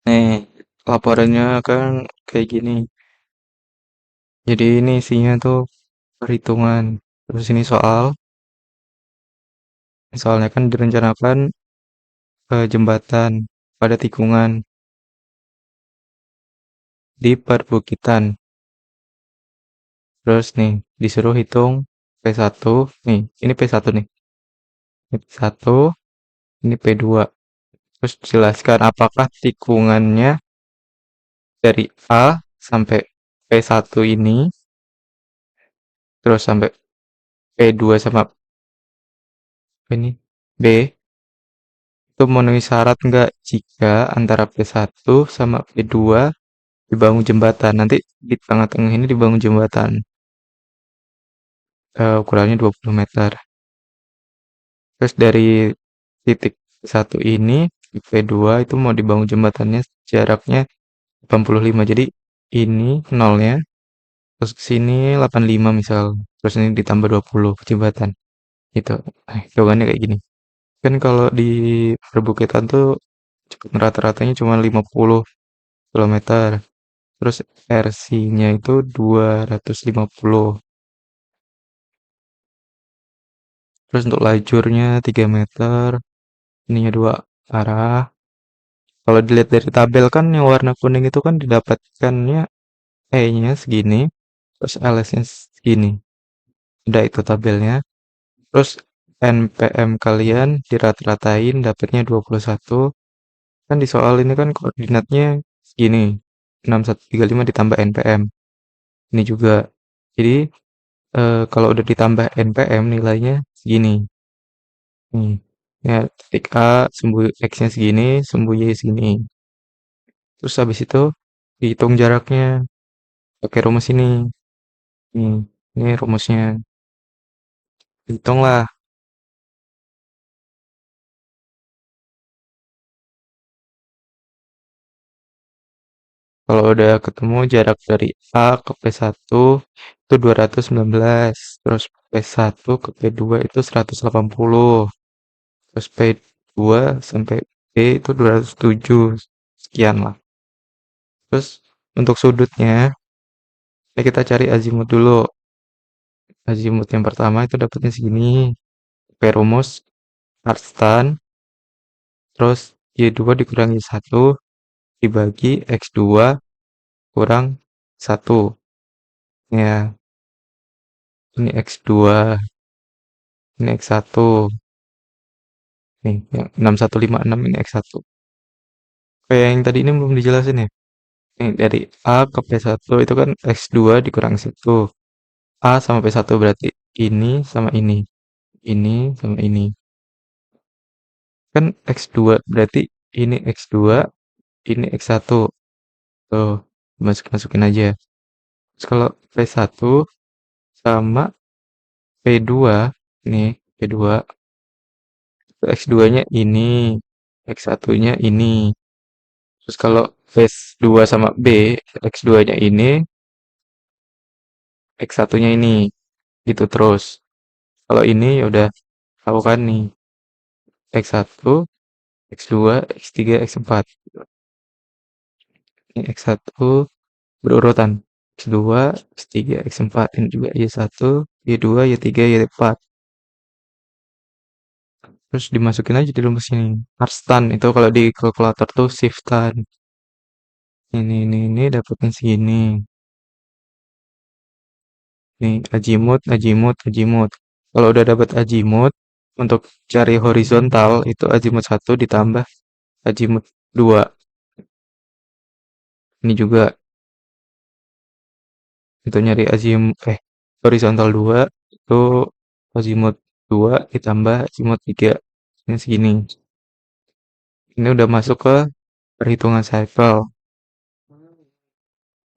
Nih, laporannya kan kayak gini. Jadi ini isinya tuh perhitungan. Terus ini soalnya kan direncanakan jembatan pada tikungan di perbukitan. Terus nih, disuruh hitung P1. Nih, ini P1 nih. Ini P1, ini P2. Terus jelaskan apakah tikungannya dari A sampai P1 ini, terus sampai P2 sama ini B, itu memenuhi syarat enggak jika antara P1 sama P2 dibangun jembatan. Nanti di tengah-tengah ini dibangun jembatan. Ukurannya 20 meter. Terus dari titik satu ini di P2 itu mau dibangun jembatannya jaraknya 85. Jadi ini nolnya, terus ke sini 85 misal. Terus ini ditambah 20 ke jembatan. Gitu. Jawabannya kayak gini. Kan kalau di perbukitan tuh rata-ratanya cuma 50 kilometer. Terus RC-nya itu 250. Terus untuk lajurnya 3 meter. Ininya dua arah. Kalau dilihat dari tabel kan yang warna kuning itu kan didapatkannya E-nya segini, terus LS-nya segini. Udah itu tabelnya. Terus NPM kalian dirata-ratain dapatnya 21. Kan di soal ini kan koordinatnya segini. 6135 ditambah NPM. Ini juga. Jadi kalau udah ditambah NPM nilainya segini. Nih. Ya, titik A, sumbu X-nya segini, sumbu Y segini. Terus habis itu dihitung jaraknya pakai rumus ini. Ini rumusnya. Hitunglah. Kalau udah ketemu jarak dari A ke P1 itu 219. Terus P1 ke P2 itu 180. Terus P2 sampai P itu 207. Sekian lah. Terus untuk sudutnya, ya kita cari azimut dulu. Azimut yang pertama itu dapatnya segini. Pakai rumus Arstan. Terus Y2 dikurangi 1 dibagi X2 kurang 1. Ya, ini X2, ini X1. Nih, yang 6156 ini X1. Kayak yang tadi ini belum dijelasin ya. Nih, dari A ke P1 itu kan X2 dikurang 1. A sama P1 berarti ini sama ini. Ini sama ini. Kan X2 berarti ini X2, ini X1. Tuh, masukin aja. Terus kalau P1 sama P2, nih P2, X2-nya ini, X1-nya ini. Terus kalau phase 2 sama B, X2-nya ini, X1-nya ini. Gitu terus. Kalau ini ya udah tahu kan nih. X1, X2, X3, X4. Ini X1 berurutan. X2, X3, X4. Ini juga Y1, Y2, Y3, Y4. Terus dimasukin aja di rumus ini. Arstan itu kalau di kalkulator tuh shiftan. Ini dapatnya segini. Nih, azimut, azimut, azimut. Kalau udah dapat azimut, untuk cari horizontal itu azimut 1 ditambah azimut 2. Ini juga itu nyari horizontal 2 itu azimut 2 ditambah azimut 3. Ini segini. Ini udah masuk ke perhitungan cycle.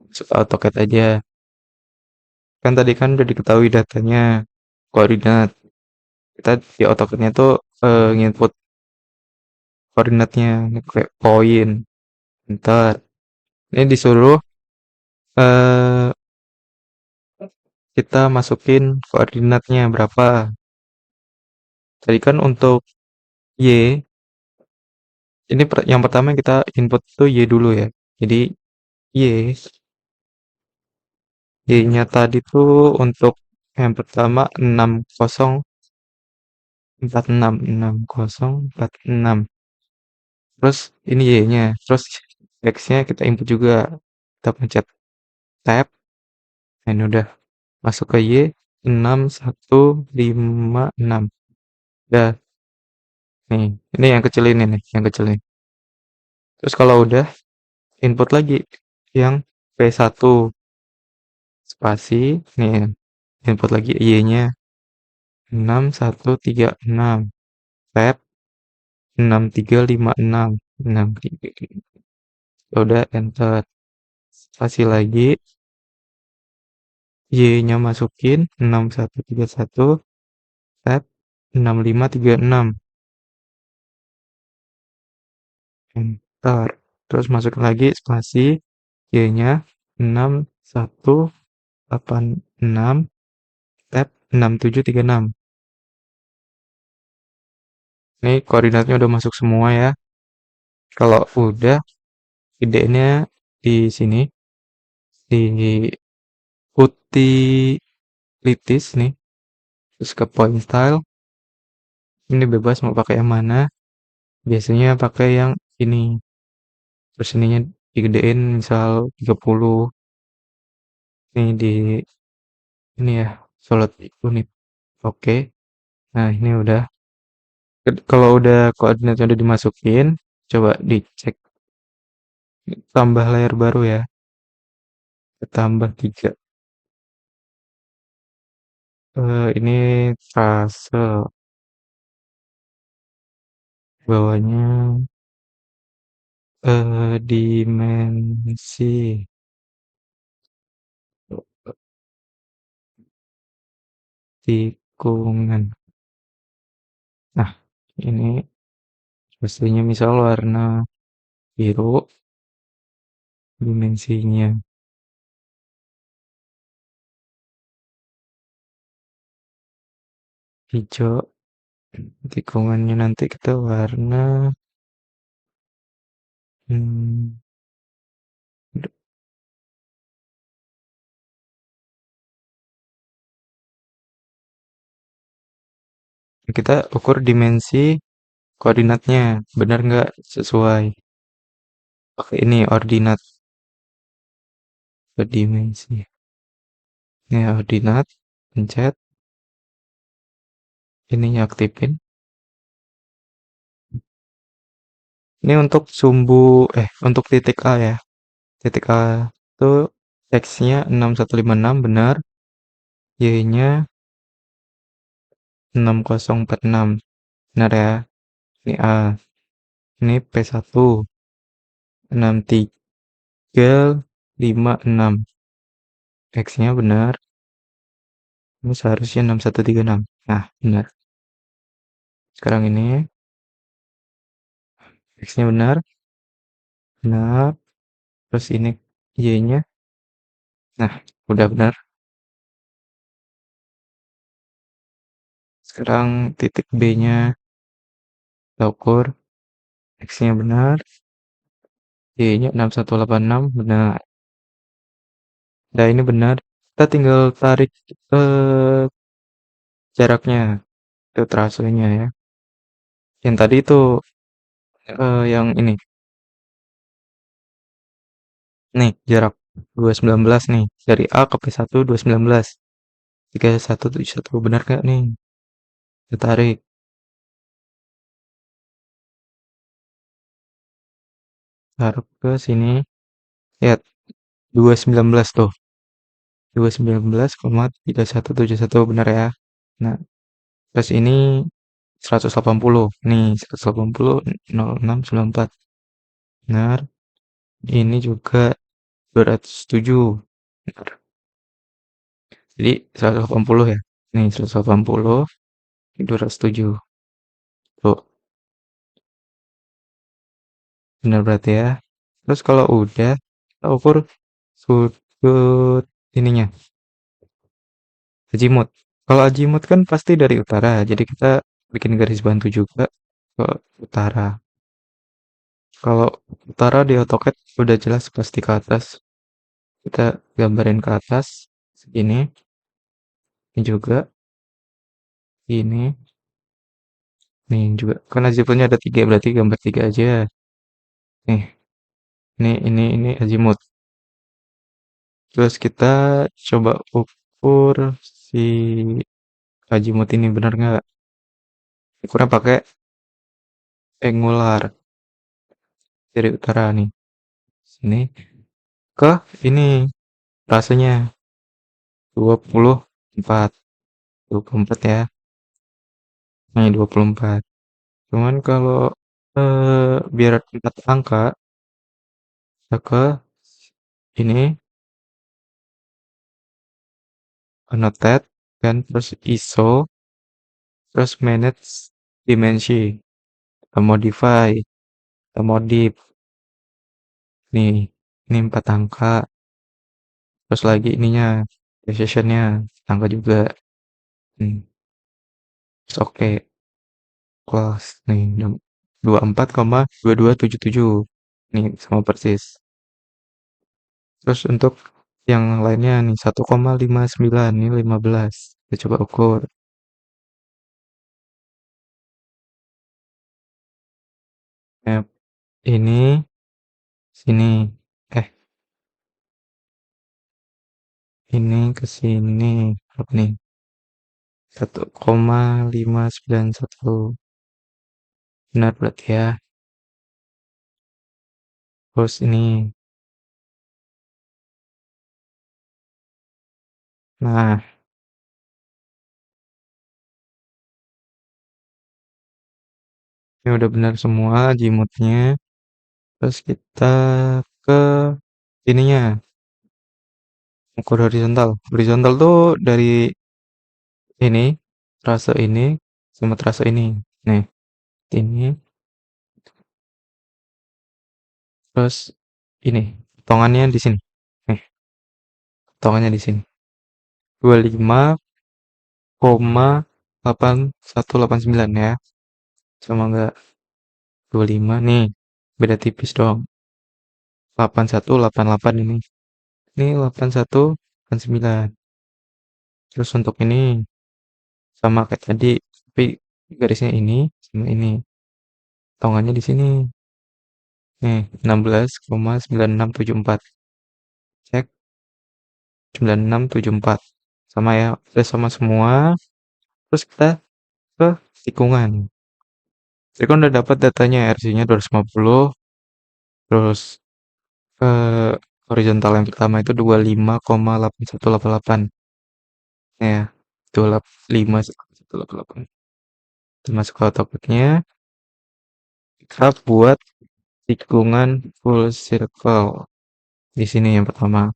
Masuk AutoCAD aja. Kan tadi kan udah diketahui datanya, koordinat. Kita di AutoCAD-nya tuh nginput koordinatnya, ini kayak poin. Ntar ini disuruh eh kita masukin koordinatnya berapa. Tadi kan untuk Y Ini yang pertama kita input tuh Y dulu ya. Jadi Y, Y-nya tadi tuh untuk yang pertama 6046. Terus ini Y-nya. Terus X-nya kita input juga. Kita pencet tab. Nah, ini udah masuk ke Y 6156. Udah. Nih, ini yang kecil ini nih, yang kecil ini. Terus kalau udah input lagi yang P1 spasi nih input lagi Y-nya 6136 tab 6356 63. Udah enter spasi lagi Y-nya masukin 6131 tab 6536 enter terus masukin lagi spasi Y-nya 6186 tab 6736. Ini koordinatnya udah masuk semua ya. Kalau udah, gedenya di sini, di utilities nih, terus ke point style. Ini bebas mau pakai yang mana. Biasanya pakai yang ini. Terus ininya digedein misal 30. Nih di ini ya, solid unit. Oke. Nah, ini udah. Kalau udah koordinatnya udah dimasukin, coba dicek. Tambah layar baru ya. Tambah 3. Ini trase bawahnya dimensi tikungan. Nah, ini pastinya misal warna biru, dimensinya hijau, tikungannya nanti kita warna hmm, kita ukur dimensi koordinatnya benar nggak sesuai. Pakai ini ordinat ke dimensi. Ini ordinat, pencet, ininya aktifin. Ini untuk untuk titik A ya. Titik A itu X-nya 6156 benar, Y-nya 6046 benar ya. Ini A, ini P1 6356. X-nya benar, ini seharusnya 6136. Nah, benar. Sekarang ini X-nya benar, benar. Terus ini Y-nya. Nah, udah benar. Sekarang titik B-nya kita ukur. X-nya benar, Y-nya 6186 benar. Nah, ini benar. Kita tinggal tarik jaraknya ke trasenya ya. Yang tadi itu yang ini. Nih, jarak 219 nih. Dari A ke P1 219. 3171 benar nggak nih? Kita tarik. Taruh ke sini. Lihat 219 tuh. 219,3171 benar ya. Nah, terus ini 180. Nih, 180 0694. Benar. Ini juga 207. Benar. Jadi 180 ya. Nih 180, 207. Tuh, benar berarti ya. Terus kalau udah, kita ukur sudut ininya, azimut. Kalau azimut kan pasti dari utara, jadi kita bikin garis bantu juga ke utara. Kalau utara di AutoCAD udah jelas pasti ke atas. Kita gambarin ke atas segini, ini juga, ini, nih juga. Karena zippernya ada tiga, berarti gambar tiga aja. Nih, ini azimut. Terus kita coba ukur si azimut ini benar nggak? Ukurnya pakai angular dari utara nih. Sini ke ini rasanya 24. 24 ya. Nih 24. Cuman kalau biar 4 angka, kita ke ini annotate kan terus ISO terus manage dimensi kita modify kita modif nih ini 4 angka terus lagi ininya precisionnya angka juga terus oke kelas nih 24,2277 nih sama persis terus untuk yang lainnya nih 1,59 ini 15 kita coba ukur nah, ini sini eh ini ke sini berapa nih 1,591 benar berarti ya terus nah ini udah benar semua jimutnya terus kita ke ininya ukur horizontal horizontal tuh dari ini trase ini sama trase ini nih ini terus ini potongannya di sini nih potongannya di sini 25,8189 ya sama enggak 25 nih beda tipis dong 8188 ini 8189 terus untuk ini sama kayak tadi tapi garisnya ini sama ini potongannya di sini nih 16,9674 cek 9674 sama ya udah sama semua terus kita ke tikungan jadi kan udah dapat datanya RC-nya 250 terus horizontal yang pertama itu 25,8188 ya 25,8188 termasuk AutoCAD-nya kita buat tikungan full circle di sini yang pertama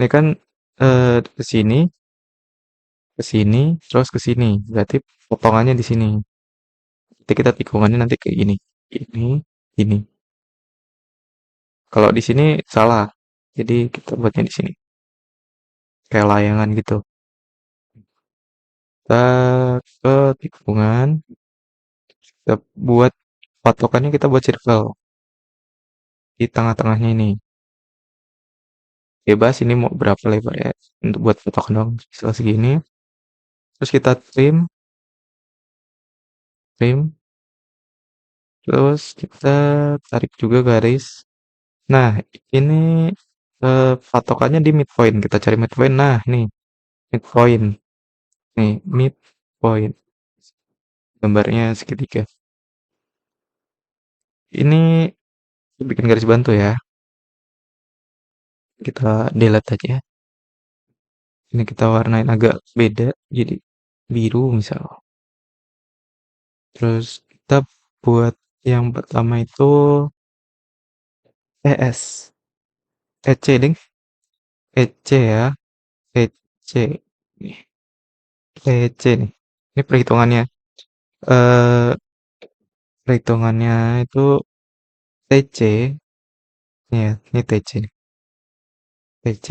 ini kan ke sini terus ke sini berarti potongannya di sini nanti kita tikungannya nanti kayak gini ini kalau di sini salah jadi kita buatnya di sini kayak layangan gitu kita ke tikungan kita buat patokannya kita buat circle di tengah-tengahnya ini bebas ini mau berapa lebar ya untuk buat patokan dong setelah segini terus kita trim terus kita tarik juga garis nah ini patokannya di midpoint kita cari midpoint nah nih midpoint nih midpoint gambarnya segitiga ini bikin garis bantu ya kita delete aja ini kita warnain agak beda jadi biru misal terus kita buat yang pertama itu ES EC ding EC ya EC nih EC nih ini perhitungannya eh perhitungannya itu TC ya ini TC nih. TC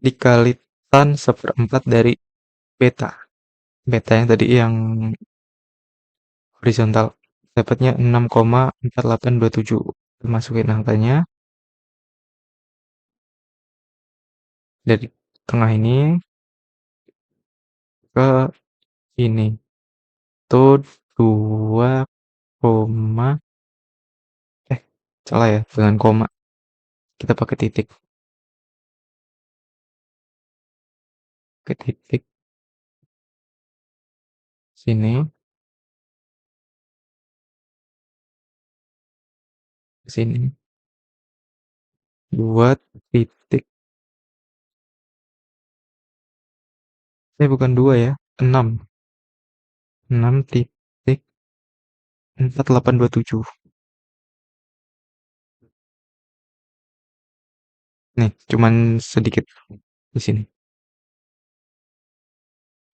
dikali tan seperempat dari beta beta yang tadi yang horizontal. Dapatnya 6,4827. Masukin angkanya dari tengah ini ke ini. Itu 2, eh salah ya, dengan koma. Kita pakai titik. Ke titik sini, ke sini. 2 titik, bukan 2 ya, 6. 6,4827. Nih, cuman sedikit di sini.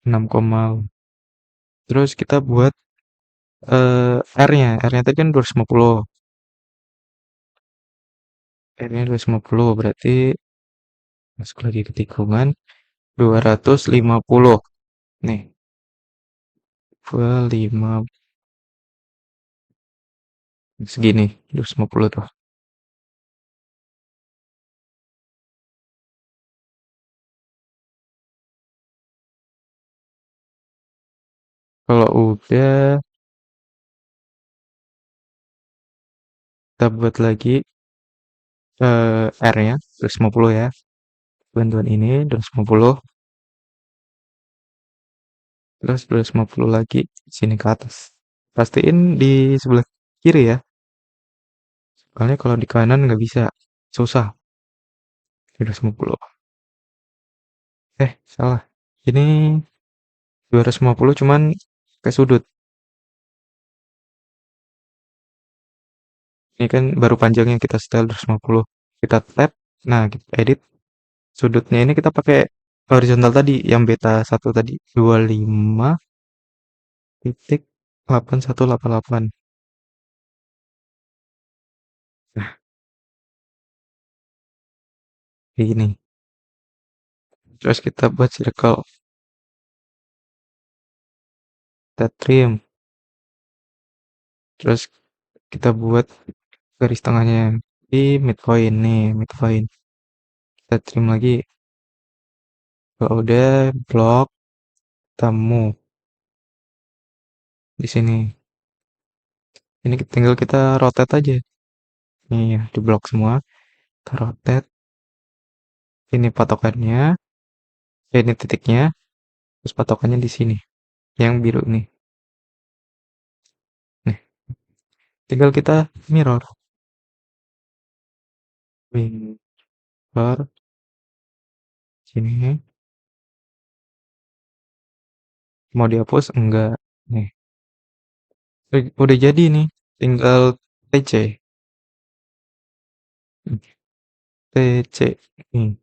6, terus kita buat R-nya. R-nya tadi kan 250. R-nya 250 berarti masuk lagi ke tikungan 250. Nih, 25 segini, 250 tuh. Kalau udah, kita buat lagi R-nya 250 ya. Bantuan ini 250, terus 250 lagi sini ke atas. Pastiin di sebelah kiri ya. Soalnya kalau di kanan nggak bisa, susah. 250. Salah. Ini 250 cuman ke sudut. Ini kan baru panjangnya kita setel 250. Kita tap, nah kita edit sudutnya ini kita pakai horizontal tadi yang beta 1 tadi 25,8188. Nah, kayak gini. Terus kita buat circle, kita trim, terus kita buat garis tengahnya di midpoint nih, midpoint. Kita trim lagi. Kalau udah blok, kita move di sini. Ini tinggal kita rotate aja. Nih ya, di blok semua. Kita rotate. Ini patokannya, ini titiknya, terus patokannya di sini. Yang biru nih. Nih, tinggal kita mirror. Mirror sini. Mau dihapus enggak? Nih, udah jadi nih. Tinggal TC. TC. Nih,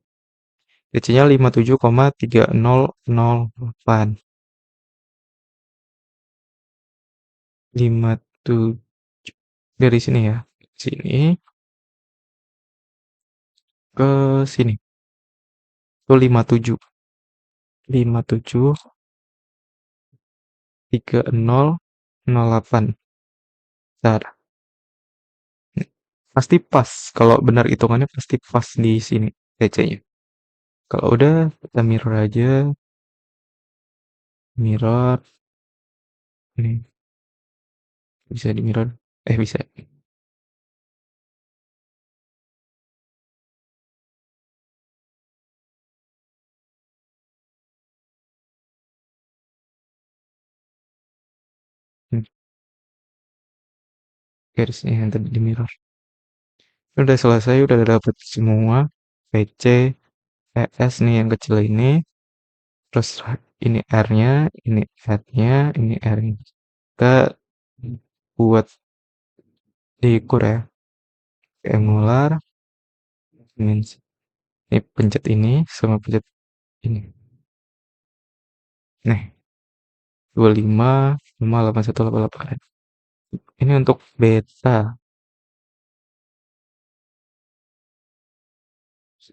TC-nya 57,3008. 57 dari sini ya. Sini ke sini. Itu 57. 57,3008. Bentar. Pasti pas. Kalau benar hitungannya pasti pas di sini TC-nya. Kalau udah kita mirror aja. Mirror. Nih, bisa di mirror. Bisa. Hmm, garisnya yang tadi di mirror. Udah selesai, udah dapet semua. PC, ES nih yang kecil ini. Terus ini R-nya, ini Z-nya, ini R-nya. Kita buat diukur ya. Angular, dimensi. Ini pencet ini sama pencet ini. Nih, 25,8188. Ini untuk beta.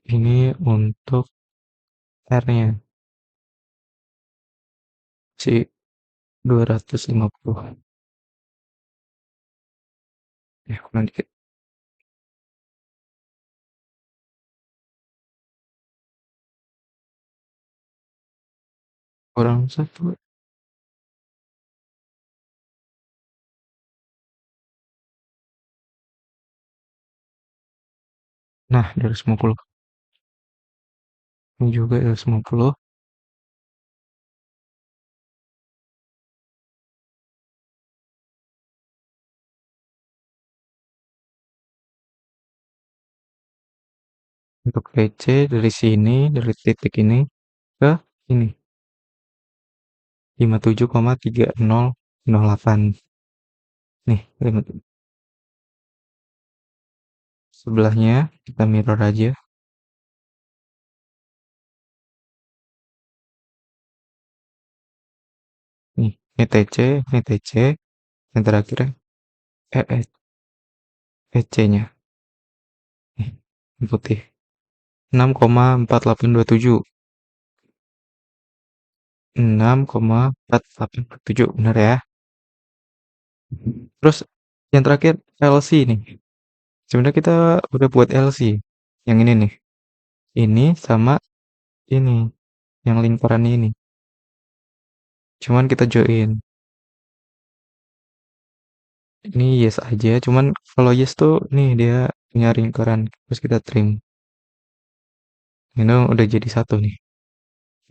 Ini untuk R-nya. Si 250. Ya, kurang dikit. Kurang satu. Nah, 250. Ini juga 250. Untuk PC dari sini, dari titik ini ke ini. 57,3008. Nih, sebelahnya kita mirror aja. Nih, ini TC, yang terakhir EC-nya. Nih, yang putih. 6,4827. 6,4827, benar ya. Terus yang terakhir LC nih. Sebenarnya kita udah buat LC. Yang ini nih. Ini sama ini, yang lingkaran ini. Cuman kita join. Ini yes aja, cuman kalau yes tuh nih dia punya lingkaran. Terus kita trim. Ini udah jadi satu nih.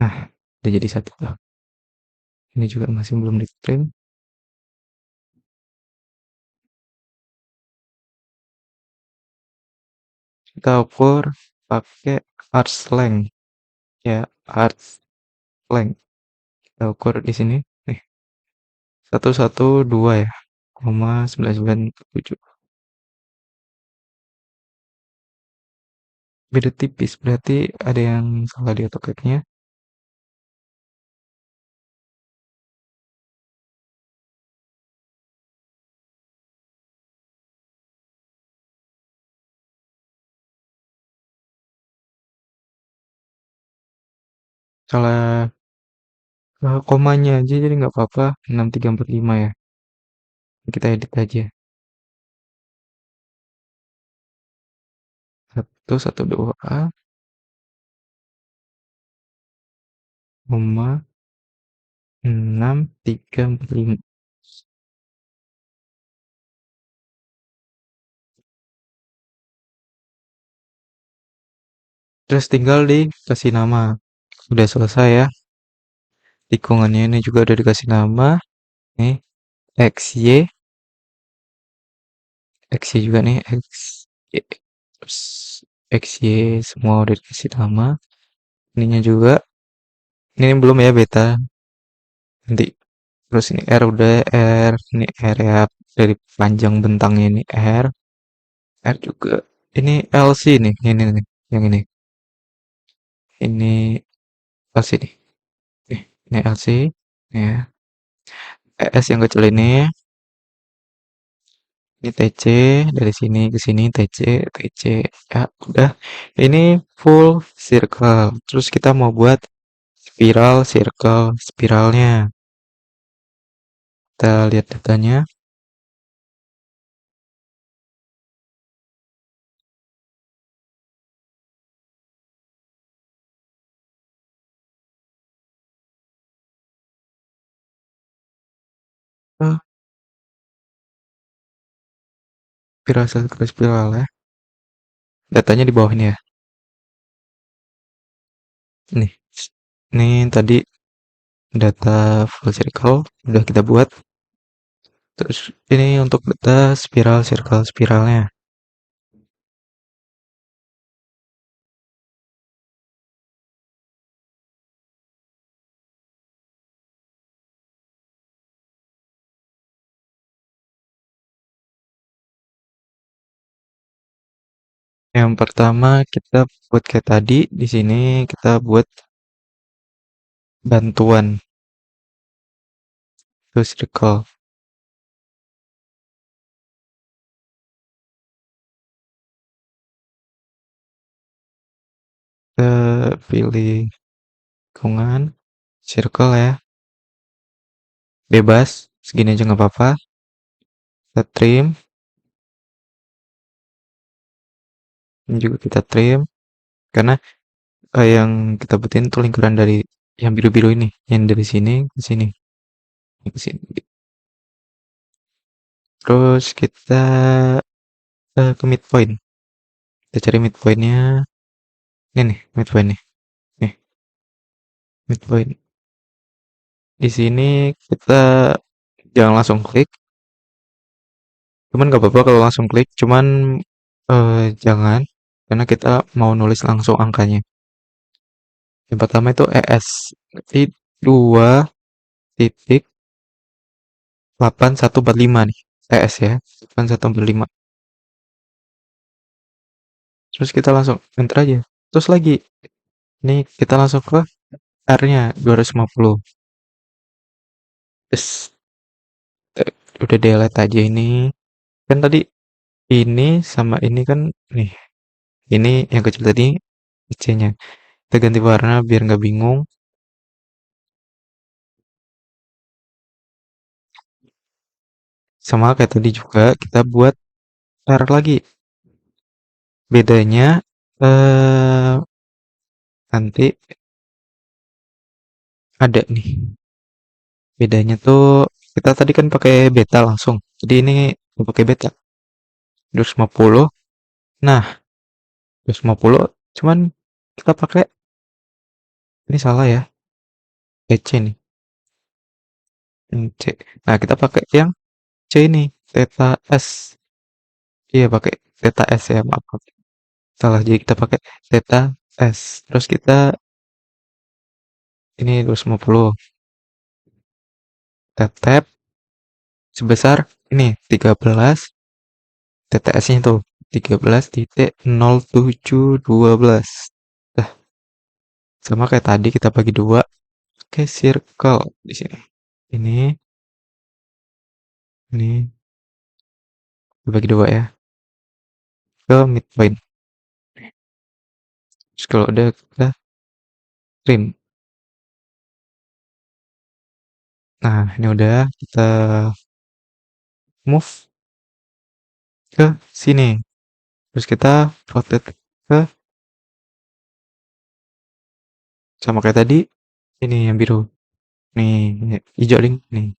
Nah, udah jadi satu tuh. Ini juga masih belum di trim. Kita ukur pakai arc length. Ya, arc length. Kita ukur di sini. Nih, 112 ya. 0,9947. Beda tipis, berarti ada yang salah di AutoCAD-nya. Salah komanya aja, jadi nggak apa-apa. 6345 ya. Kita edit aja. 112A, koma 6345. Terus tinggal dikasih nama. Udah selesai ya. Tikungannya ini juga udah dikasih nama. Nih, XY. XY juga nih. XY. Terus XY semua udah dikasih nama. Ininya juga. Ini belum ya beta. Nanti. Terus ini R udah R. Ini R ya. Dari panjang bentangnya ini R. R juga. Ini LC nih. Ini. Yang ini. Ini LC nih. Ini LC. Ya. ES yang kecil ini TC, dari sini ke sini TC, TC. Ya, udah. Ini full circle. Terus kita mau buat spiral, circle, spiralnya. Kita lihat datanya. Oh, spiral, circle, spiral ya. Datanya di bawah ini ya. Nih. Ini tadi data full circle udah kita buat. Terus ini untuk data spiral, circle, spiralnya. Yang pertama kita buat kayak tadi, di sini kita buat bantuan full circle. Kita pilih lingkungan, circle ya, bebas, segini aja nggak apa-apa. Kita trim, ini juga kita trim karena yang kita butuhin tuh lingkaran dari yang biru-biru ini, yang dari sini ke sini, ke sini. Terus kita ke midpoint. Kita cari midpointnya. Ini nih, midpoint nih. Nih, midpoint. Di sini kita jangan langsung klik. Cuman nggak apa-apa kalau langsung klik. Cuman jangan, karena kita mau nulis langsung angkanya. Yang pertama itu ES. Jadi 2.8145 nih. ES ya. 8145. Terus kita langsung enter aja. Terus lagi. Ini kita langsung ke R-nya 250. Terus udah delete aja ini. Kan tadi ini sama ini kan nih. Ini yang kecil tadi C-nya. Kita ganti warna biar nggak bingung. Sama kayak tadi juga kita buat R lagi. Bedanya nanti ada nih. Bedanya tuh kita tadi kan pakai beta langsung. Jadi ini nggak pakai beta. 250. Nah, 250 cuman kita pakai ini salah ya. C nih. C. Nah, kita pakai yang C ini, theta S. Iya, pakai theta S ya, maaf. Salah, jadi kita pakai theta S. Terus kita ini 250. Kita tap sebesar ini 13 TTS-nya tuh 13.0712. Nah, sama kayak tadi kita bagi dua, oke circle di sini. Ini bagi dua ya ke midpoint. Terus kalau udah kita trim. Nah, ini udah kita move ke sini. Terus kita rotate ke sama kayak tadi ini yang biru. Nih, hijau link nih.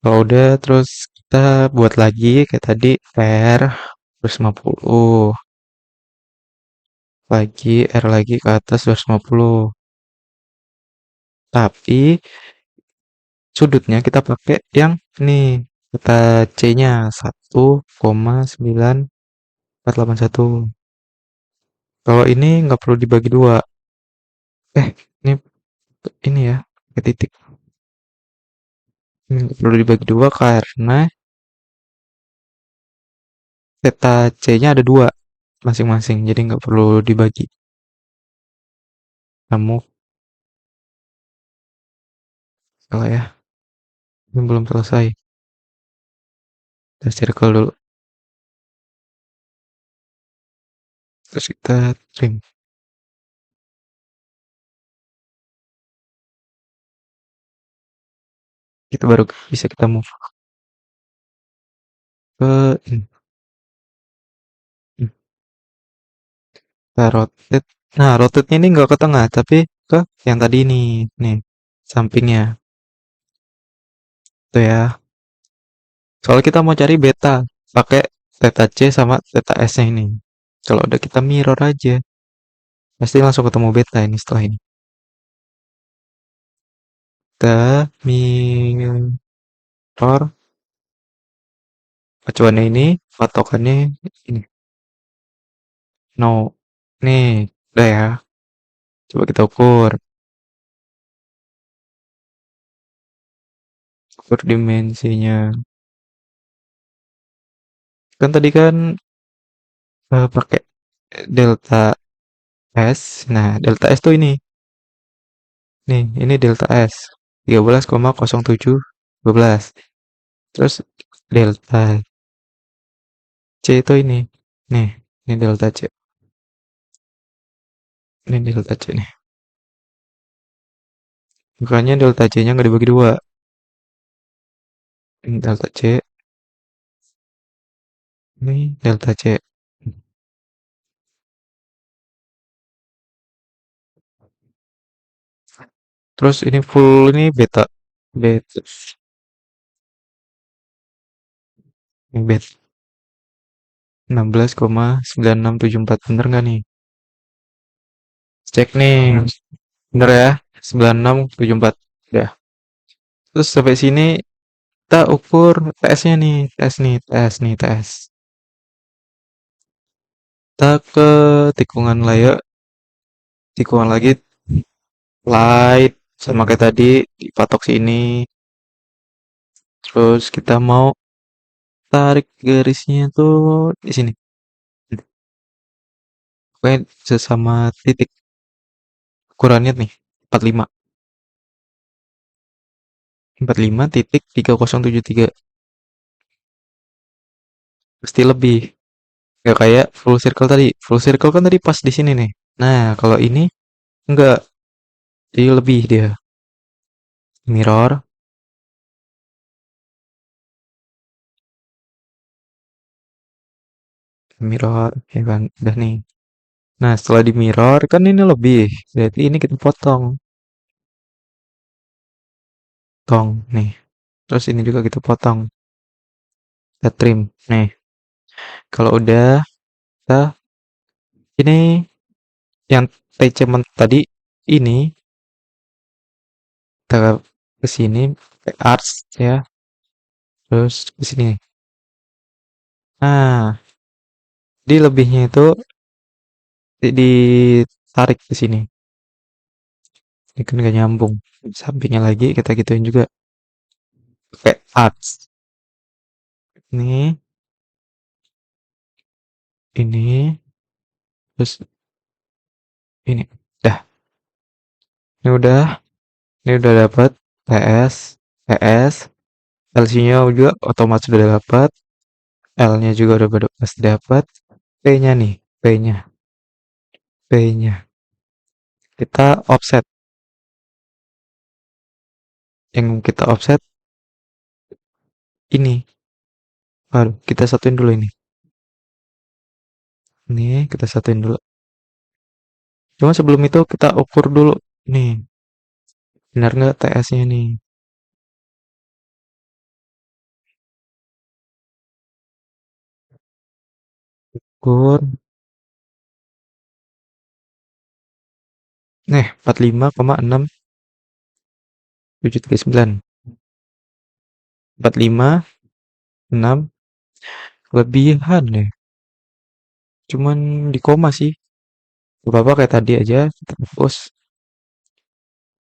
Kalau udah terus kita buat lagi kayak tadi R terus 50 lagi R lagi ke atas 250. Tapi sudutnya kita pakai yang nih kita C-nya 1,9481. Kalau ini nggak perlu dibagi dua. Eh, ini ya, pakai titik. Ini nggak perlu dibagi dua karena theta C-nya ada dua masing-masing, jadi nggak perlu dibagi. Kamu salah ya, ini belum selesai. Kita circle dulu, terus kita trim. Itu baru bisa kita move ke ini. Kita rotate. Nah, rotate-nya ini nggak ke tengah, tapi ke yang tadi nih, sampingnya. Tuh ya. Soalnya kita mau cari beta, pakai theta C sama theta S-nya ini. Kalau udah kita mirror aja, pasti langsung ketemu beta ini setelah ini. Kita mirror acuannya ini, patokannya ini. No. Nih, udah ya. Coba kita ukur. Ukur dimensinya. Kan tadi kan pakai delta S. Nah, delta S tuh ini. Nih, ini delta S. 13,0712. Terus delta C itu ini. Nih, ini delta C. Ini delta C nih. Makanya delta C-nya nggak dibagi dua. Ini delta C. Ini delta C. Terus ini full ini beta. Beta. Ini beta 16,9674. Bener nggak nih? Cek nih. Bener ya? 9674. Udah. Terus sampai sini kita ukur TS-nya nih. TS nih. TS nih. TS. Kita ke tikungan layak. Tikungan lagi. Light. Sama kayak tadi. Dipatok sini. Terus kita mau tarik garisnya tuh di sini. Pokoknya sesama titik. Ukurannya nih. 45. 45,3073. Pasti lebih. Nggak kayak full circle tadi. Full circle kan tadi pas di sini nih. Nah, kalau ini enggak. Jadi lebih dia. Mirror. Mirror. Ya kan. Udah nih. Nah, setelah di mirror kan ini lebih. Berarti ini kita potong. Potong. Nih. Terus ini juga kita potong. Kita trim. Nih. Kalau udah. Kita. Ini. Yang attachment tadi. Ini. Kita ke sini. Pakai arts ya. Terus ke sini. Nah. Di lebihnya itu ditarik ke sini. Ini kan gak nyambung. Sampingnya lagi kita gituin juga. Pakai arts. Ini. Ini. Terus ini. Dah. Ini udah. Ini udah dapat. PS. PS. LC-nya juga otomatis sudah dapat. L-nya juga udah pasti dapat. P-nya nih. P-nya. P-nya. Kita offset. Yang kita offset ini. Baru kita satuin dulu ini. Ini kita satuin dulu. Cuma sebelum itu kita ukur dulu. Nih. Benar nggak TS-nya nih? Ukur. Nih, 45,679. 45,6 kelebihan deh. Cuman di koma sih. Gak apa-apa kayak tadi aja. Kita hapus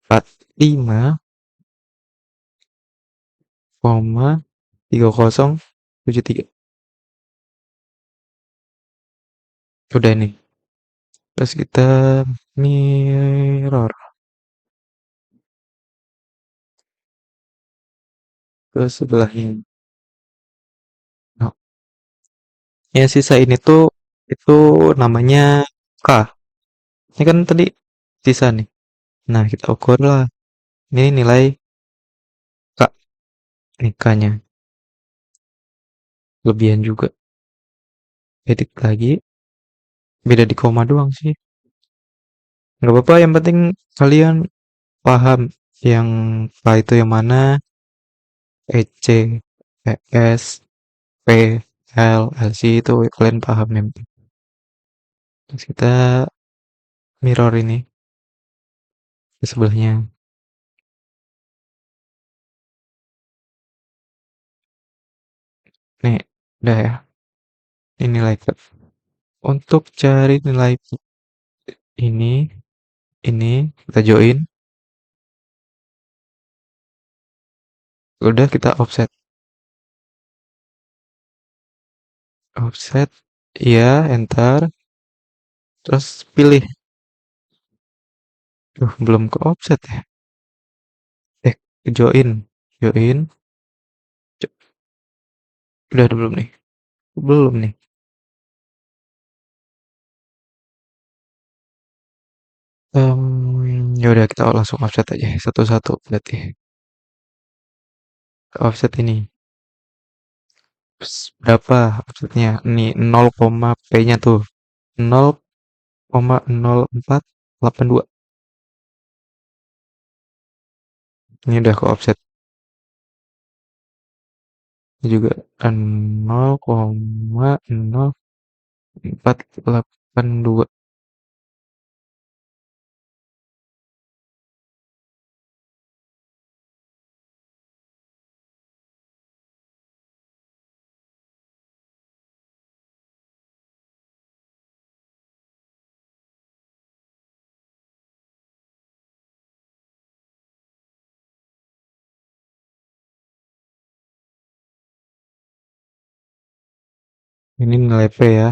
45,3073. Udah nih. Terus kita mirror ke sebelahnya. Nah, yang sisa ini tuh itu namanya K. Ini kan tadi sisa nih. Nah, kita ukur lah. Ini nilai K. Ini K-nya. Lebihan juga. Edit lagi. Beda di koma doang sih. Nggak apa-apa, yang penting kalian paham yang K itu yang mana, EC, ES, P, L, LC itu kalian paham yang penting. Terus kita mirror ini ke sebelahnya. Nih, udah ya. Ini nilai K. Untuk cari nilai ini, ini kita join. Udah kita offset. Offset, iya, enter. Terus pilih. Belum ke offset ya. Ke join. Join. Udah ada belum nih? Belum nih. Ya udah kita langsung offset aja satu-satu berarti. Offset ini. Berapa offsetnya? Ini 0, P-nya tuh 0,0482. Ini udah ke offset juga 0,0482. Ini nilai P ya.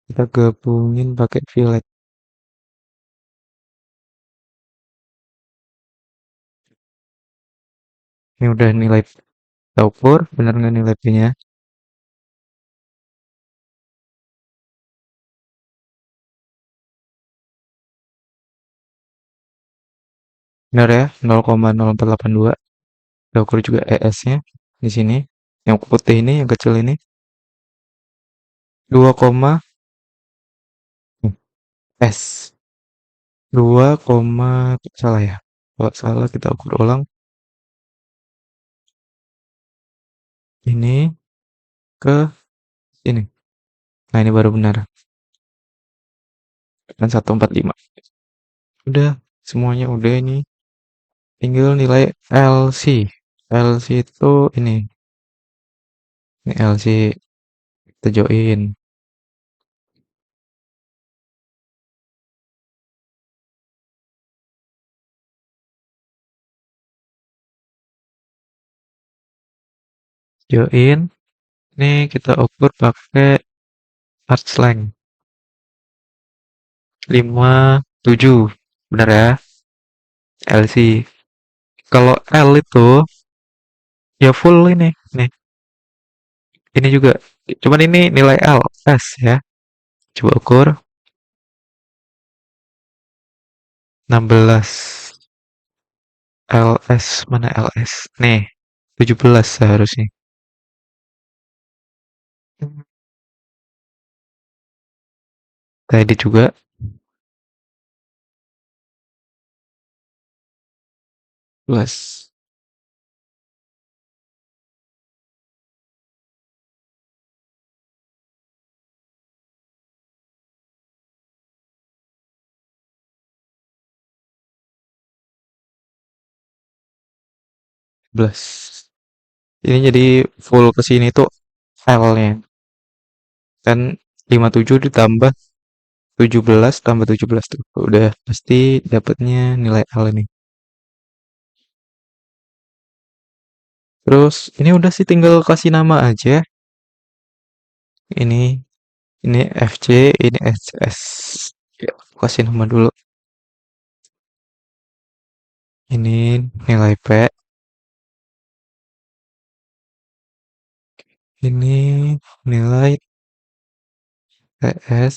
Kita gabungin pakai fillet. Ini udah nilai kita ukur, bener nggak nilai P-nya? Benar ya, 0,0482. Kita ukur juga ES-nya di sini. Yang putih ini, yang kecil ini 2, S 2, salah ya. Kalau salah kita ukur ulang. Ini ke ini. Nah, ini baru benar. Kan 145. Udah, semuanya udah ini. Tinggal nilai LC. LC itu ini LC kita join. Join. Ini kita ukur pakai arc length 57. Benar ya? LC. Kalau L itu ya full ini. Nih, ini juga. Cuman ini nilai L, S ya. Coba ukur 16. LS mana LS? Nih, 17 seharusnya. Tadi juga 11. 11. Ini jadi full ke sini tuh L-nya. Kan 57 ditambah 17 tambah 17 tuh. Udah pasti dapatnya nilai L ini. Terus ini udah sih tinggal kasih nama aja. Ini ini FC, ini SS. Ya, aku kasih nama dulu. Ini nilai P, ini nilai TS,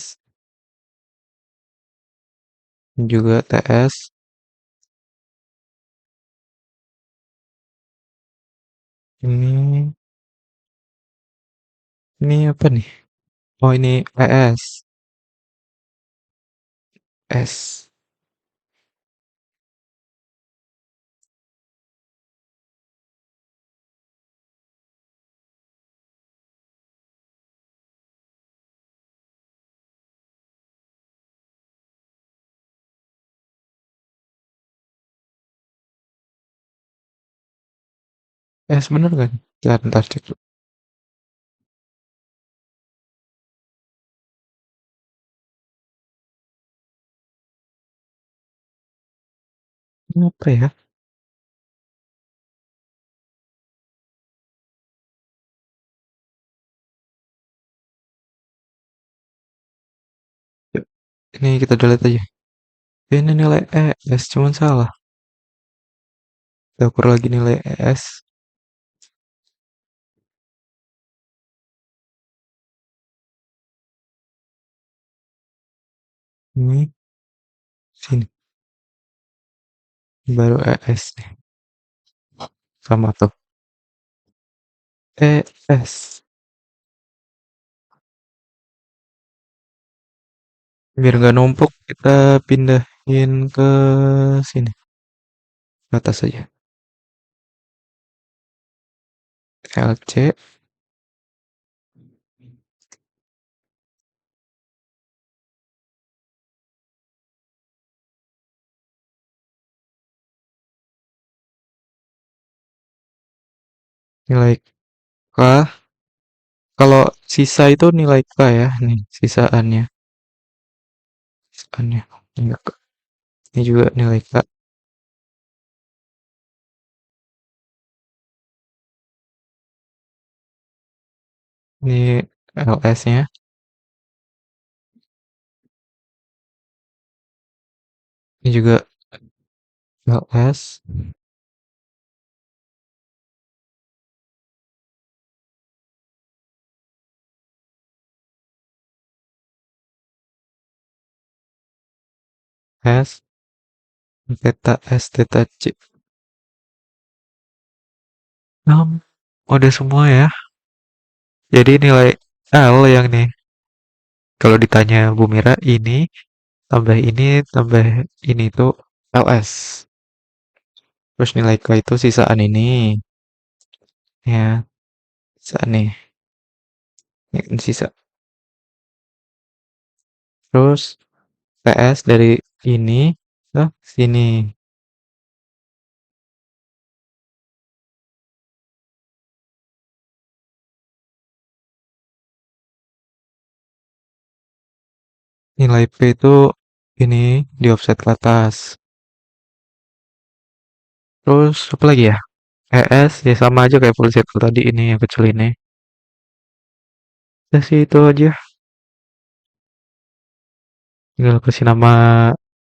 juga TS. Ini ini apa nih? Oh, ini ES. S. S bener kan? Ntar cek dulu. Ini apa ya? Yuk, ini kita delete aja. Ini nilai ES, cuman salah. Kita ukur lagi nilai ES. Ini, sini. Baru ES nih. Sama tuh. ES. Biar nggak numpuk, kita pindahin ke sini. ke atas saja. LC nilai K. Kalau sisa itu nilai K ya, nih sisaannya. Sisaannya. Enggak, ini juga nilai K. Ini LS-nya. Ini juga LS. S. Theta S, theta C. Udah semua ya. Jadi nilai L yang nih. Kalau ditanya Bu Mira, tambah ini tuh LS. Terus nilai K itu sisaan ini. Ya, sisaan nih. Ini sisa. Terus PS dari ini ke sini. Nilai P itu ini di offset ke atas. Terus apa lagi ya? ES ya sama aja kayak full circle tadi ini yang kecil ini. Udah sih itu aja. Tinggal kasih nama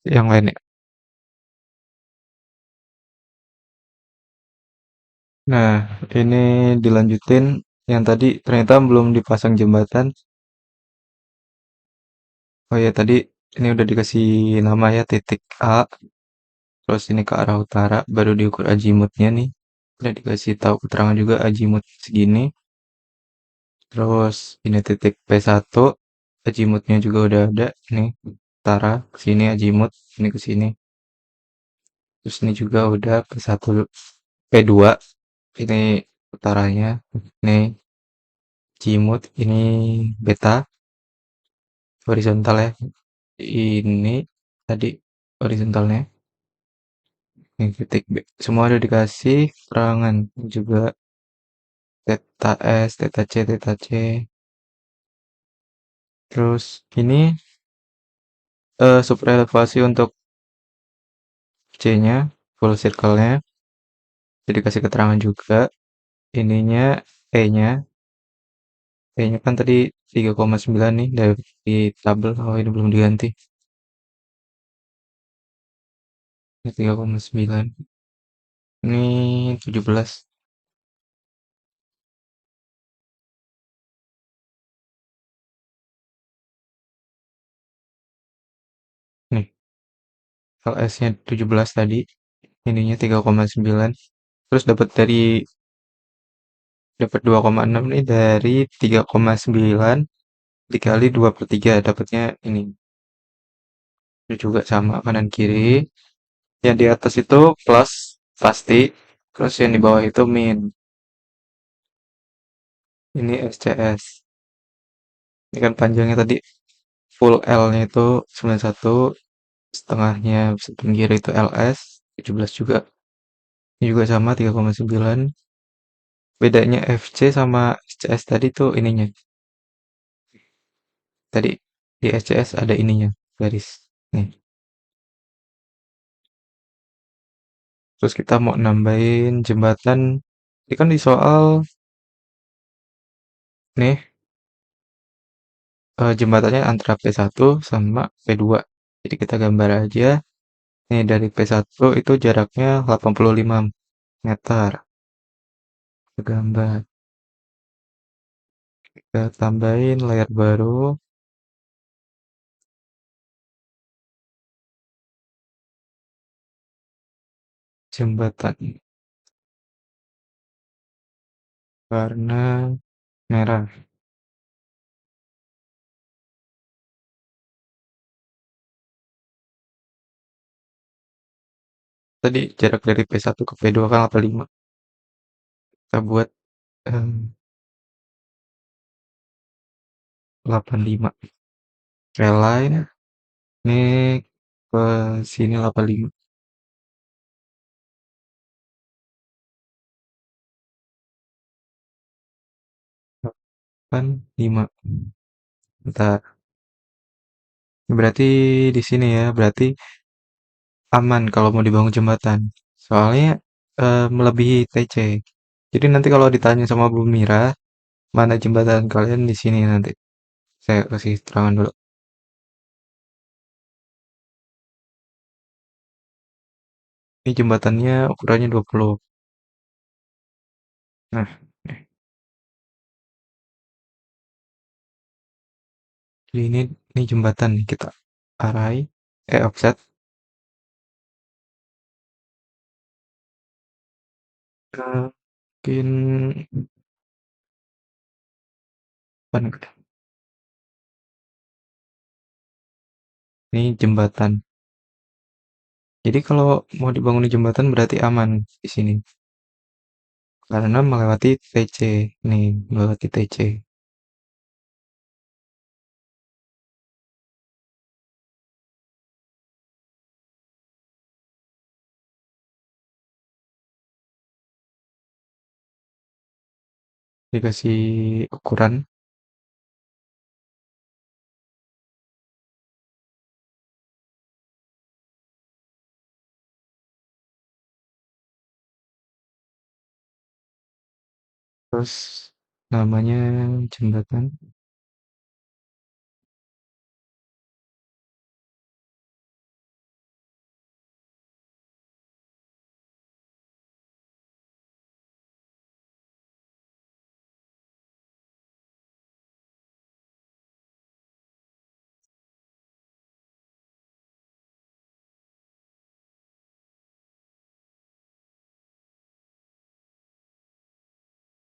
yang lain ya. Nah, ini dilanjutin yang tadi ternyata belum dipasang jembatan. Oh ya tadi ini udah dikasih nama ya titik A. Terus ini ke arah utara baru diukur azimutnya nih. Udah dikasih tahu keterangan juga azimut segini. Terus ini titik P1, azimutnya juga udah ada nih. Utara ke sini azimut, ini ke sini. Terus ini juga udah P1, P2 ini utaranya. Nih azimut ini beta horizontal ya. Ini tadi horizontalnya. Ini titik B. Semua udah dikasih keterangan juga theta S, theta C, theta C. Terus ini subrelevasi untuk C-nya, full circle-nya. Jadi kasih keterangan juga. Ininya E-nya. E-nya kan tadi 3,9 nih dari tabel. Oh ini belum diganti. Ini 3,9. Ini 17. Nih, LS-nya 17 tadi. Ininya 3,9. Terus dapat 2,6 nih dari 3,9 dikali 2/3 dapatnya ini. Ini juga sama kanan kiri. Yang di atas itu plus pasti, terus yang di bawah itu min. Ini SCS. Ini kan panjangnya tadi full L-nya itu 91, setengahnya pinggir itu LS 17 juga. Ini juga sama 3,9. Bedanya FC sama SCS tadi tuh ininya. Tadi di SCS ada ininya, garis. Nih. Terus kita mau nambahin jembatan. Ini kan di soal nih jembatannya antara P1 sama P2. Jadi kita gambar aja. Nih dari P1 itu jaraknya 85 meter. Kita gambar. Kita tambahin layar baru. Jembatan warna merah. Tadi jarak dari P1 ke P2 kan 85. Kita buat em, 85. Reline ini ke sini 85. 85. Bentar. Berarti di sini ya, berarti aman kalau mau dibangun jembatan. Soalnya melebihi TC. Jadi nanti kalau ditanya sama Bu Mira, mana jembatan kalian di sini nanti. Saya kasih terangan dulu. Ini jembatannya ukurannya 20. Nah, jadi ini jembatan nih kita arai, offset. Mungkin apa. Ini jembatan. Jadi kalau mau dibangun jembatan berarti aman di sini. Karena melewati TC. Nih, melewati TC. Dikasih ukuran. Terus namanya jembatan.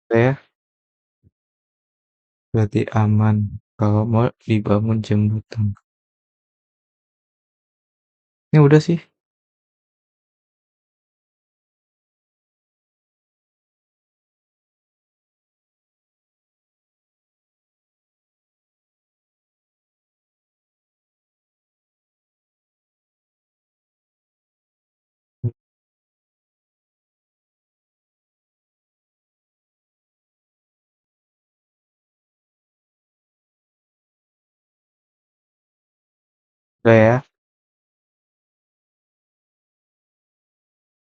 Ya, berarti aman kalau mau dibangun jembatan. Ini udah sih. Udah ya.